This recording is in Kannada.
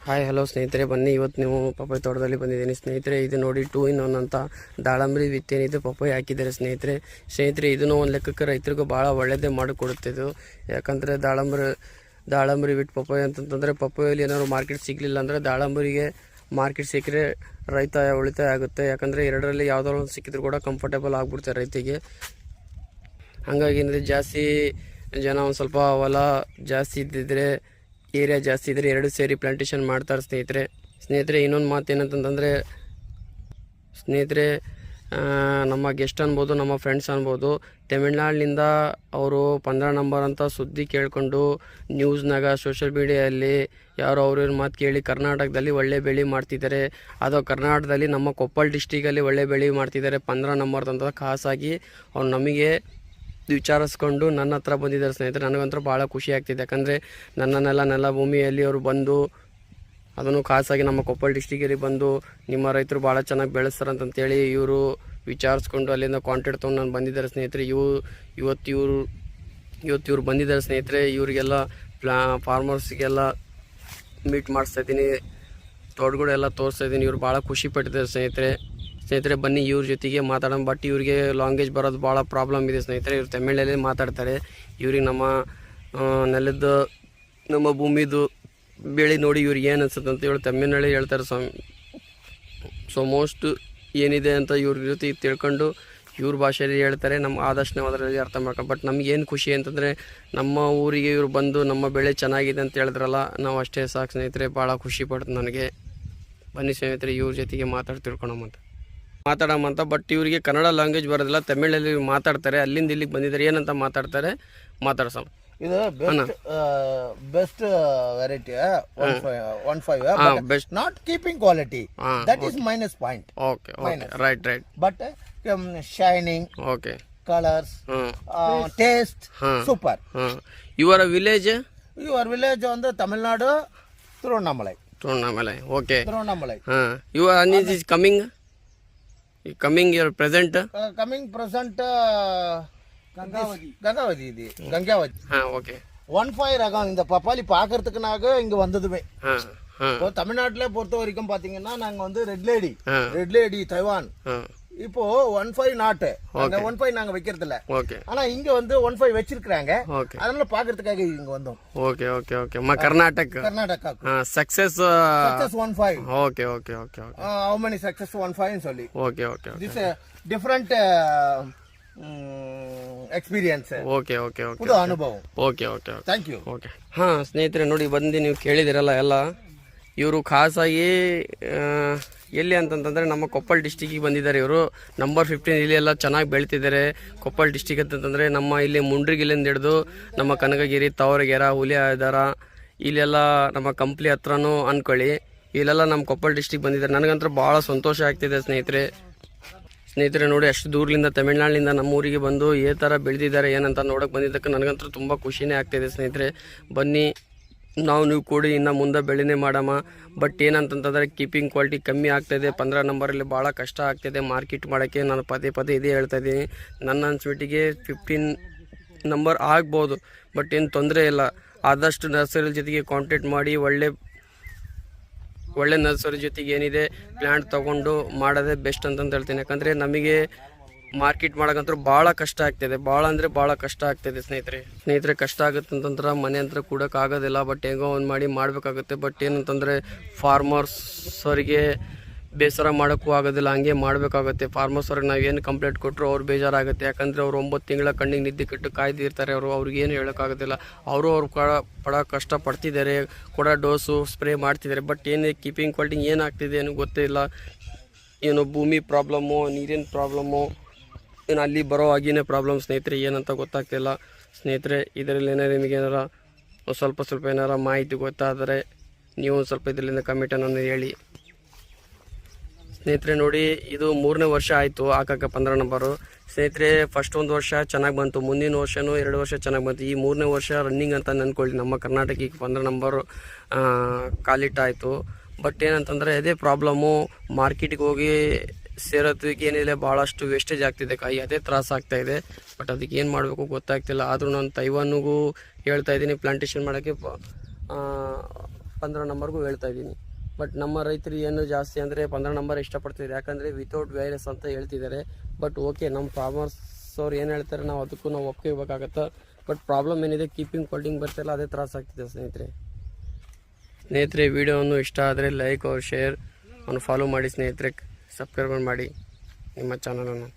ಹಾಯ್ ಹಲೋ ಸ್ನೇಹಿತರೆ, ಬನ್ನಿ ಇವತ್ತು ನೀವು ಪಪ್ಪಾಯ ತೋಟದಲ್ಲಿ ಬಂದಿದ್ದೀನಿ ಸ್ನೇಹಿತರೆ. ಇದು ನೋಡಿ 2-in-1 ಅಂತ ದಾಳಂಬ್ರಿ ಏನಿದೆ ಪಪ್ಪಾಯ ಹಾಕಿದ್ದಾರೆ ಸ್ನೇಹಿತರೆ. ಇದನ್ನು ಒಂದು ಲೆಕ್ಕಕ್ಕೆ ರೈತರಿಗೂ ಭಾಳ ಒಳ್ಳೆಯದೇ ಮಾಡಿಕೊಡುತ್ತೆ ಇದು. ಯಾಕಂದರೆ ದಾಳಂಬ್ರಿ ಬಿಟ್ಟು ಪಪ್ಪಾಯ ಅಂತಂತಂದರೆ ಪಪ್ಪಾಯಲ್ಲಿ ಏನಾದ್ರು ಮಾರ್ಕೆಟ್ ಸಿಗಲಿಲ್ಲ ಅಂದರೆ ದಾಳಂಬ್ರಿಗೆ ಮಾರ್ಕೆಟ್ ಸಿಕ್ಕರೆ ರೈತ ಉಳಿತಾಯ ಆಗುತ್ತೆ. ಯಾಕಂದರೆ ಎರಡರಲ್ಲಿ ಯಾವುದಾದ್ರು ಒಂದು ಸಿಕ್ಕಿದ್ರು ಕೂಡ ಕಂಫರ್ಟೇಬಲ್ ಆಗಿಬಿಡ್ತಾರೆ ರೈತಿಗೆ. ಹಾಗಾಗಿ ಅಂದರೆ ಜಾಸ್ತಿ ಜನ ಒಂದು ಸ್ವಲ್ಪ ಹೊಲ ಜಾಸ್ತಿ ಇದ್ದಿದ್ರೆ, ಏರಿಯಾ ಜಾಸ್ತಿ ಇದ್ದರೆ ಎರಡು ಸೇರಿ ಪ್ಲಾಂಟೇಶನ್ ಮಾಡ್ತಾರೆ ಸ್ನೇಹಿತರೆ. ಇನ್ನೊಂದು ಮಾತು ಏನಂತಂದರೆ ಸ್ನೇಹಿತರೆ, ನಮ್ಮ ಗೆಸ್ಟ್ ಅನ್ಬೋದು, ನಮ್ಮ ಫ್ರೆಂಡ್ಸ್ ಅನ್ಬೋದು, ತಮಿಳ್ನಾಡಿನಿಂದ ಅವರು 15 ನಂಬರ್ ಅಂತ ಸುದ್ದಿ ಕೇಳಿಕೊಂಡು ನ್ಯೂಸ್ನಾಗ ಸೋಷಿಯಲ್ ಮೀಡಿಯಲ್ಲಿ ಯಾರು ಅವ್ರ ಮಾತು ಕೇಳಿ ಕರ್ನಾಟಕದಲ್ಲಿ ಒಳ್ಳೆ ಬೆಳೆ ಮಾಡ್ತಿದ್ದಾರೆ. ಅದು ಕರ್ನಾಟಕದಲ್ಲಿ ನಮ್ಮ ಕೊಪ್ಪಳ ಡಿಸ್ಟಿಕಲ್ಲಿ ಒಳ್ಳೆ ಬೆಳೆ ಮಾಡ್ತಿದ್ದಾರೆ 15 ನಂಬರ್ ಅಂತ ಖಾಸಾಗಿ ಅವ್ರು ನಮಗೆ ವಿಚಾರಿಸ್ಕೊಂಡು ನನ್ನ ಹತ್ರ ಬಂದಿದ್ದಾರೆ ಸ್ನೇಹಿತರೆ. ನನಗಂತೂ ಭಾಳ ಖುಷಿ ಆಗ್ತಿದೆ. ಯಾಕಂದರೆ ನನ್ನ ನೆಲ ಭೂಮಿಯಲ್ಲಿ ಅವರು ಬಂದು ಅದನ್ನು ಖಾಸಾಗಿ ನಮ್ಮ ಕೊಪ್ಪಳ ಡಿಸ್ಟಿಕಲ್ಲಿ ಬಂದು ನಿಮ್ಮ ರೈತರು ಭಾಳ ಚೆನ್ನಾಗಿ ಬೆಳೆಸ್ತಾರಂತಂತೇಳಿ ಇವರು ವಿಚಾರಿಸ್ಕೊಂಡು ಅಲ್ಲಿಂದ ಕಾಂಟ್ಯಾಕ್ಟ್ ತೊಗೊಂಡು ನಾನು ಬಂದಿದ್ದಾರೆ ಸ್ನೇಹಿತರೆ. ಇವತ್ತು ಇವ್ರು ಬಂದಿದ್ದಾರೆ ಸ್ನೇಹಿತರೆ. ಇವರಿಗೆಲ್ಲ ಫಾರ್ಮರ್ಸ್ಗೆಲ್ಲ ಮೀಟ್ ಮಾಡಿಸ್ತಾಯಿದ್ದೀನಿ, ತೋಟಗಳೆಲ್ಲ ತೋರಿಸ್ತಾಯಿದ್ದೀನಿ. ಇವ್ರು ಭಾಳ ಖುಷಿ ಪಟ್ಟಿದ್ದಾರೆ ಸ್ನೇಹಿತರೆ. ಬನ್ನಿ ಇವ್ರ ಜೊತೆಗೆ ಮಾತಾಡೋಣ. ಬಟ್ ಇವ್ರಿಗೆ ಲ್ಯಾಂಗ್ವೇಜ್ ಬರೋದು ಭಾಳ ಪ್ರಾಬ್ಲಮ್ ಇದೆ ಸ್ನೇಹಿತರೆ. ಇವ್ರು ತಮಿಳಲ್ಲಿ ಮಾತಾಡ್ತಾರೆ. ಇವ್ರಿಗೆ ನಮ್ಮ ನೆಲದ ನಮ್ಮ ಭೂಮಿದು ಬೆಳೆ ನೋಡಿ ಇವ್ರಿಗೆ ಏನು ಅನ್ಸುತ್ತೆ ಅಂತ ಇವ್ರು ತಮಿಳ್ನಲ್ಲಿ ಹೇಳ್ತಾರೆ. ಸೊ ಮೋಸ್ಟ್ ಏನಿದೆ ಅಂತ ಇವ್ರ ಜೊತೆ ತಿಳ್ಕೊಂಡು ಇವ್ರ ಭಾಷೆಯಲ್ಲಿ ಹೇಳ್ತಾರೆ. ನಮ್ಮ ಆದಷ್ಟು ನಾವು ಅದರಲ್ಲಿ ಅರ್ಥ ಮಾಡ್ಕೊಂಡು. ಬಟ್ ನಮಗೇನು ಖುಷಿ ಅಂತಂದರೆ ನಮ್ಮ ಊರಿಗೆ ಇವ್ರು ಬಂದು ನಮ್ಮ ಬೆಳೆ ಚೆನ್ನಾಗಿದೆ ಅಂತ ಹೇಳಿದ್ರಲ್ಲ, ನಾವು ಅಷ್ಟೇ ಸಾಕು ಸ್ನೇಹಿತರೆ. ಭಾಳ ಖುಷಿ ಪಡ್ತು ನನಗೆ. ಬನ್ನಿ ಸ್ನೇಹಿತರೆ, ಇವ್ರ ಜೊತೆಗೆ ಮಾತಾಡ್ತಿಳ್ಕೊಳಮ್ಮಂತ. ಬಟ್ ಇವರಿಗೆ ಕನ್ನಡ ಲ್ಯಾಂಗ್ವೇಜ್ ಬರೋದಿಲ್ಲ, ತಮಿಳಲ್ಲಿ ಮಾತಾಡ್ತಾರೆ. ಅಲ್ಲಿಂದ ಇಲ್ಲಿಗೆ ಬಂದಿದ್ದಾರೆ, ಏನಂತ ಮಾತಾಡ್ತಾರೆ ಮಾತಾಡ್ಸೋಣ. ಇದು best variety 15 best not keeping quality, that is minus point. Okay right but shining, okay colours, taste super. Your village ಒಂದು Tamil Nadu, Tiruvannamalai. Okay, Tiruvannamalai. Your is coming your present Gangavathi இது கங்காவதி. ஓகே 15 ரகம் இந்த பப்பாளி பாக்குறதுக்குனாக இங்க வந்ததுமே. இப்போ தமிழ்நாட்டுல பொறுத்த வரைக்கும் பாத்தீங்கன்னா நாங்க வந்து ரெட் லேடி தைவான். இப்போ 15 நாட்டு 15 நாங்க வைக்கிறது இல்ல. ஆனா இங்க வந்து 15 வச்சிருக்காங்க. அதனால பாக்குறதுக்காக இங்க வந்தோம். Okay Karnataka success 15. Okay how many success 15 சொல்லி. Okay this different experience. Okay ಅನುಭವ. Okay thank you. ಓಕೆ ಸ್ನೇಹಿತರೆ, ನೋಡಿ ಬಂದು ನೀವು ಕೇಳಿದಿರಲ್ಲ ಎಲ್ಲ. ಇವರು ಖಾಸಾಗಿ ಎಲ್ಲಿ ಅಂತಂತಂದರೆ ನಮ್ಮ ಕೊಪ್ಪಳ ಡಿಸ್ಟಿಕ್ಕಿಗೆ ಬಂದಿದ್ದಾರೆ. ಇವರು ನಂಬರ್ 15 ಇಲ್ಲಿ ಎಲ್ಲ ಚೆನ್ನಾಗಿ ಬೆಳೀತಿದ್ದಾರೆ. ಕೊಪ್ಪಳ ಡಿಸ್ಟಿಕ್ ಅಂತಂತಂದರೆ ನಮ್ಮ ಇಲ್ಲಿ ಮುಂಡ್ರಿಗಿಲ್ಲಿಂದ ಹಿಡಿದು ನಮ್ಮ ಕನಕಗಿರಿ, ತಾವರಗೆರೆ, ಹುಲಿಯಾಧಾರ ಇಲ್ಲೆಲ್ಲ ನಮ್ಮ ಕಂಪ್ಲಿ ಹತ್ರನೂ ಅಂದ್ಕೊಳ್ಳಿ, ಇಲ್ಲೆಲ್ಲ ನಮ್ಮ ಕೊಪ್ಪಳ ಡಿಸ್ಟಿಕ್ ಬಂದಿದ್ದಾರೆ. ನನಗಂತೂ ಭಾಳ ಸಂತೋಷ ಆಗ್ತಿದೆ ಸ್ನೇಹಿತರೆ. ನೋಡಿ ಅಷ್ಟು ದೂರದಿಂದ ತಮಿಳ್ನಾಡಿನಿಂದ ನಮ್ಮೂರಿಗೆ ಬಂದು ಈ ಥರ ಬೆಳೆದಿದ್ದಾರೆ ಏನಂತ ನೋಡೋಕೆ ಬಂದಿದ್ದಕ್ಕೆ ನನಗಂತೂ ತುಂಬ ಖುಷಿನೇ ಆಗ್ತಿದೆ ಸ್ನೇಹಿತರೆ. ಬನ್ನಿ ನೀವು ಕೂಡಿ ಇನ್ನು ಮುಂದೆ ಬೆಳೆನೇ ಮಾಡಮ್ಮ. ಬಟ್ ಏನಂತಂತಂದರೆ ಕೀಪಿಂಗ್ ಕ್ವಾಲಿಟಿ ಕಮ್ಮಿ ಆಗ್ತಾಯಿದೆ. 15 ನಂಬರಲ್ಲಿ ಭಾಳ ಕಷ್ಟ ಆಗ್ತಾಯಿದೆ ಮಾರ್ಕೆಟ್ ಮಾಡೋಕ್ಕೆ. ನಾನು ಪದೇ ಇದೇ ಹೇಳ್ತಾ ಇದ್ದೀನಿ. ನನ್ನ ಅನ್ಸ್ಬಿಟ್ಟಿಗೆ 15 ನಂಬರ್ ಆಗ್ಬೋದು, ಬಟ್ ಏನು ತೊಂದರೆ ಇಲ್ಲ. ಆದಷ್ಟು ನರ್ಸರಿ ಜೊತೆಗೆ ಕಾಂಟ್ಯಾಕ್ಟ್ ಮಾಡಿ ಒಳ್ಳೆ ನರ್ಸರಿ ಜೊತೆಗೆ ಏನಿದೆ ಪ್ಲ್ಯಾಂಟ್ ತೊಗೊಂಡು ಮಾಡೋದೇ ಬೆಸ್ಟ್ ಅಂತಂತ ಹೇಳ್ತೀನಿ. ಯಾಕಂದರೆ ನಮಗೆ ಮಾರ್ಕೆಟ್ ಮಾಡೋಕ್ಕಂತೂ ಭಾಳ ಕಷ್ಟ ಆಗ್ತಿದೆ. ಭಾಳ ಕಷ್ಟ ಆಗ್ತಿದೆ ಸ್ನೇಹಿತರೆ. ಕಷ್ಟ ಆಗುತ್ತೆ ಅಂತಂದ್ರೆ ಮನೆ ಅಂತ ಕೂಡೋಕ್ಕಾಗೋದಿಲ್ಲ. ಬಟ್ ಹೆಂಗೋ ಒಂದು ಮಾಡಿ ಮಾಡಬೇಕಾಗುತ್ತೆ. ಬಟ್ ಏನಂತಂದರೆ ಫಾರ್ಮರ್ಸರಿಗೆ ಬೇಸರ ಮಾಡೋಕ್ಕೂ ಆಗೋದಿಲ್ಲ, ಹಂಗೆ ಮಾಡಬೇಕಾಗುತ್ತೆ. ಫಾರ್ಮರ್ಸವ್ರಿಗೆ ನಾವು ಏನು ಕಂಪ್ಲೇಂಟ್ ಕೊಟ್ಟರು ಅವ್ರು ಬೇಜಾರಾಗುತ್ತೆ. ಯಾಕಂದರೆ ಅವರು 9 ತಿಂಗಳ ಕಣ್ಣಿಗೆ ನಿದ್ದೆ ಕೆಟ್ಟು ಕಾಯ್ದಿರ್ತಾರೆ. ಅವ್ರಿಗೇನು ಹೇಳೋಕ್ಕಾಗೋದಿಲ್ಲ. ಅವರು ಪಡೋ ಕಷ್ಟ ಪಡ್ತಿದ್ದಾರೆ, ಕೊಡೋ ಡೋಸು ಸ್ಪ್ರೇ ಮಾಡ್ತಿದ್ದಾರೆ. ಬಟ್ ಏನು ಕೀಪಿಂಗ್ ಕ್ವಾಲಿಟಿ ಏನಾಗ್ತಿದೆ ಏನೂ ಗೊತ್ತಿಲ್ಲ. ಏನು ಭೂಮಿ ಪ್ರಾಬ್ಲಮ್ಮು, ನೀರಿನ ಪ್ರಾಬ್ಲಮ್ಮು, ಏನು ಅಲ್ಲಿ ಬರೋ ಆಗಿನೇ ಪ್ರಾಬ್ಲಮ್ ಸ್ನೇಹಿತರೆ, ಏನಂತ ಗೊತ್ತಾಗ್ತಿಲ್ಲ ಸ್ನೇಹಿತರೆ. ಇದರಲ್ಲಿ ಏನಾರು ನಿಮಗೇನಾರ ಸ್ವಲ್ಪ ಏನಾರ ಮಾಹಿತಿ ಗೊತ್ತಾದರೆ ನೀವು ಸ್ವಲ್ಪ ಇದರಿಂದ ಕಮೆಂಟನ್ನು ಹೇಳಿ ಸ್ನೇಹಿತರೆ. ನೋಡಿ ಇದು 3ನೇ ವರ್ಷ ಆಯಿತು ಹಾಕಕ್ಕೆ 15 ನಂಬರು ಸ್ನೇಹಿತರೆ. ಫಸ್ಟ್ 1 ವರ್ಷ ಚೆನ್ನಾಗಿ ಬಂತು, ಮುಂದಿನ ವರ್ಷವೂ 2 ವರ್ಷ ಚೆನ್ನಾಗಿ ಬಂತು. ಈ 3ನೇ ವರ್ಷ ರನ್ನಿಂಗ್ ಅಂತ ಅಂದ್ಕೊಳ್ಳಿ. ನಮ್ಮ ಕರ್ನಾಟಕಕ್ಕೆ 15 ನಂಬರು ಕಾಲಿಟ್ಟಾಯಿತು. ಬಟ್ ಏನಂತಂದರೆ ಅದೇ ಪ್ರಾಬ್ಲಮ್ಮು, ಮಾರ್ಕೆಟಿಗೆ ಹೋಗಿ ಸೇರೋದಕ್ಕೆ ಏನಿಲ್ಲ, ಭಾಳಷ್ಟು ವೇಸ್ಟೇಜ್ ಆಗ್ತಿದೆ ಕಾಯಿ, ಅದೇ ತ್ರಾಸ ಆಗ್ತಾಯಿದೆ. ಬಟ್ ಅದಕ್ಕೆ ಏನು ಮಾಡಬೇಕು ಗೊತ್ತಾಗ್ತಿಲ್ಲ. ಆದರೂ ನಾನು ತೈವಾನಿಗೂ ಹೇಳ್ತಾಯಿದ್ದೀನಿ ಪ್ಲಾಂಟೇಶನ್ ಮಾಡೋಕ್ಕೆ. 15 ನಂಬರ್ಗೂ ಹೇಳ್ತಾ ಇದ್ದೀನಿ. ಬಟ್ ನಮ್ಮ ರೈತರು ಏನು ಜಾಸ್ತಿ ಅಂದರೆ 15 ನಂಬರ್ ಇಷ್ಟಪಡ್ತಿದ್ದಾರೆ, ಯಾಕಂದರೆ ವಿತೌಟ್ ವೈರಸ್ ಅಂತ ಹೇಳ್ತಿದ್ದಾರೆ. ಬಟ್ ಓಕೆ, ನಮ್ಮ ಫಾರ್ಮರ್ಸ್ ಅವ್ರು ಏನು ಹೇಳ್ತಾರೆ ನಾವು ಅದಕ್ಕೂ ನಾವು ಒಪ್ಕೋಬೇಕಾಗತ್ತೆ. ಬಟ್ ಪ್ರಾಬ್ಲಮ್ ಏನಿದೆ, ಕೀಪಿಂಗ್ ಫೋಲ್ಡಿಂಗ್ ಬರ್ತಿಲ್ಲ, ಅದೇ ತ್ರಾಸಾಗ್ತಿದೆ ಸ್ನೇಹಿತರೆ. ವಿಡಿಯೋವನ್ನು ಇಷ್ಟ ಆದರೆ ಲೈಕ್ ಅವ್ರು ಶೇರ್ ಅವ್ನು ಫಾಲೋ ಮಾಡಿ ಸ್ನೇಹಿತರೆ, ಸಬ್ಸ್ಕ್ರೈಬ್ ಮಾಡಿ ನಿಮ್ಮ ಚಾನಲನ್ನು.